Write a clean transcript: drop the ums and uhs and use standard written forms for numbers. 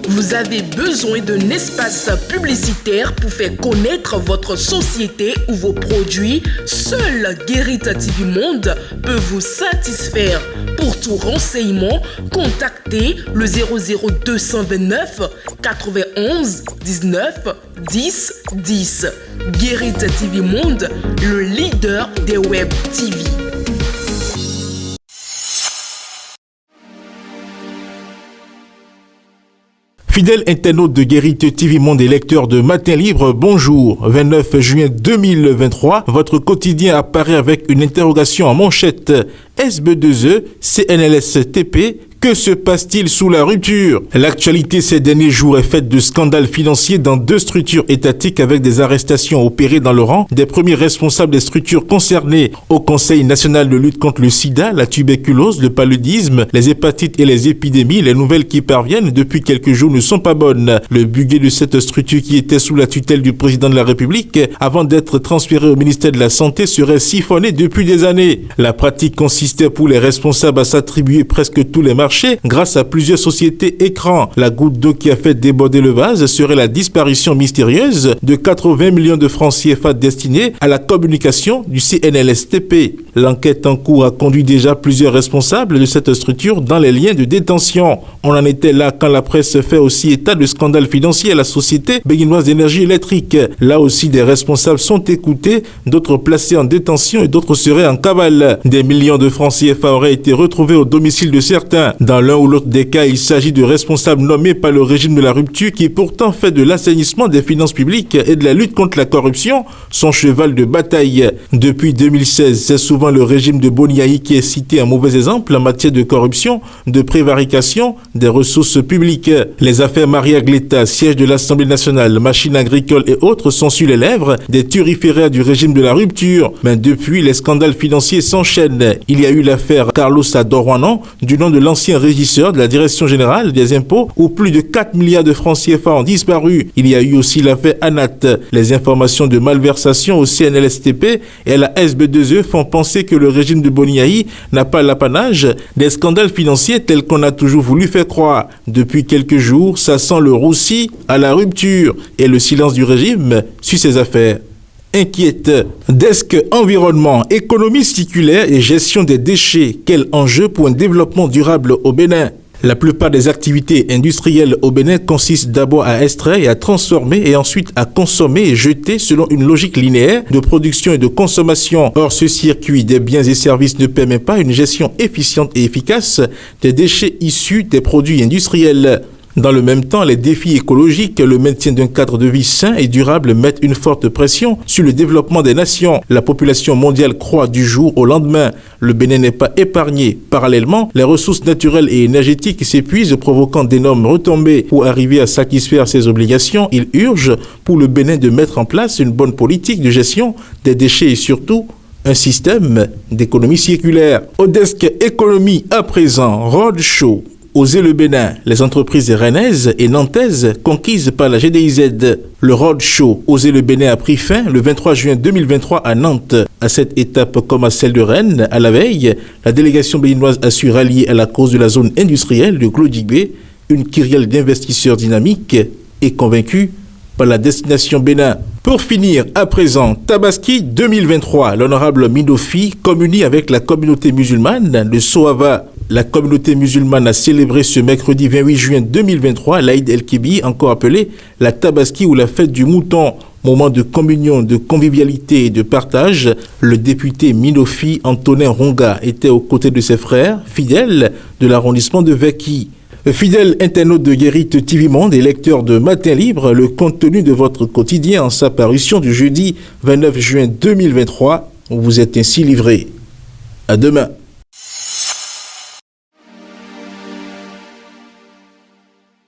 Vous avez besoin d'un espace publicitaire pour faire connaître votre société ou vos produits? Seul Guérit TV Monde peut vous satisfaire. Pour tout renseignement, contactez le 00229 91 19 10 10. Guérit TV Monde, le leader des web TV. Fidèles internautes de Guérit TV Monde et lecteurs de Matin Libre, bonjour. 29 juin 2023, votre quotidien apparaît avec une interrogation en manchette. SB2E, CNLSTP, que se passe-t-il sous la rupture? L'actualité ces derniers jours est faite de scandales financiers dans deux structures étatiques avec des arrestations opérées dans le rang des premiers responsables des structures concernées. Au Conseil national de lutte contre le sida, la tuberculose, le paludisme, les hépatites et les épidémies, les nouvelles qui parviennent depuis quelques jours ne sont pas bonnes. Le budget de cette structure qui était sous la tutelle du président de la République avant d'être transféré au ministère de la Santé serait siphonné depuis des années. La pratique consistait pour les responsables à s'attribuer presque tous les marchés grâce à plusieurs sociétés écrans. La goutte d'eau qui a fait déborder le vase serait la disparition mystérieuse de 80 millions de francs CFA destinés à la communication du CNLSTP. L'enquête en cours a conduit déjà plusieurs responsables de cette structure dans les liens de détention. On en était là quand la presse fait aussi état de scandales financiers à la société béninoise d'énergie électrique. Là aussi, des responsables sont écoutés, d'autres placés en détention et d'autres seraient en cavale. Des millions de francs CFA auraient été retrouvés au domicile de certains. Dans l'un ou l'autre des cas, il s'agit de responsables nommés par le régime de la rupture qui pourtant fait de l'assainissement des finances publiques et de la lutte contre la corruption son cheval de bataille. Depuis 2016, c'est souvent le régime de Boniaï qui est cité un mauvais exemple en matière de corruption, de prévarication des ressources publiques. Les affaires Maria Gleta, siège de l'Assemblée nationale, machines agricoles et autres sont sur les lèvres des turiféraires du régime de la rupture. Mais depuis, les scandales financiers s'enchaînent. Il y a eu l'affaire Carlos Adorwanan, du nom de l'ancien régisseur de la Direction générale des impôts, où plus de 4 milliards de francs CFA ont disparu. Il y a eu aussi l'affaire Anat. Les informations de malversation au CNLSTP et à la SB2E font penser que le régime de Boniaï n'a pas l'apanage des scandales financiers tels qu'on a toujours voulu faire croire. Depuis quelques jours, ça sent le roussi à la rupture et le silence du régime sur ces affaires inquiète. Desk environnement, économie circulaire et gestion des déchets. Quel enjeu pour un développement durable au Bénin? La plupart des activités industrielles au Bénin consistent d'abord à extraire et à transformer et ensuite à consommer et jeter selon une logique linéaire de production et de consommation. Or, ce circuit des biens et services ne permet pas une gestion efficiente et efficace des déchets issus des produits industriels. Dans le même temps, les défis écologiques, le maintien d'un cadre de vie sain et durable mettent une forte pression sur le développement des nations. La population mondiale croît du jour au lendemain. Le Bénin n'est pas épargné. Parallèlement, les ressources naturelles et énergétiques s'épuisent, provoquant d'énormes retombées. Pour arriver à satisfaire ces obligations, il urge pour le Bénin de mettre en place une bonne politique de gestion des déchets et surtout un système d'économie circulaire. Au desk économie à présent, roadshow. Oser le Bénin, les entreprises rennaises et nantaises conquises par la GDIZ. Le roadshow Oser le Bénin a pris fin le 23 juin 2023 à Nantes. À cette étape comme à celle de Rennes, à la veille, la délégation béninoise a su rallier à la cause de la zone industrielle de Glodjibé une kyrielle d'investisseurs dynamiques et convaincus par la destination Bénin. Pour finir, à présent, Tabaski 2023, l'honorable Midofi communie avec la communauté musulmane de Soava. La communauté musulmane a célébré ce mercredi 28 juin 2023 l'Aïd el-Kébi, encore appelé la Tabaski ou la fête du mouton. Moment de communion, de convivialité et de partage, le député Midofi Antonin Ronga était aux côtés de ses frères, fidèles de l'arrondissement de Veki. Fidèles internautes de Guérit TV Monde et lecteurs de Matin Libre, le contenu de votre quotidien en sa parution du jeudi 29 juin 2023 vous est ainsi livré. À demain.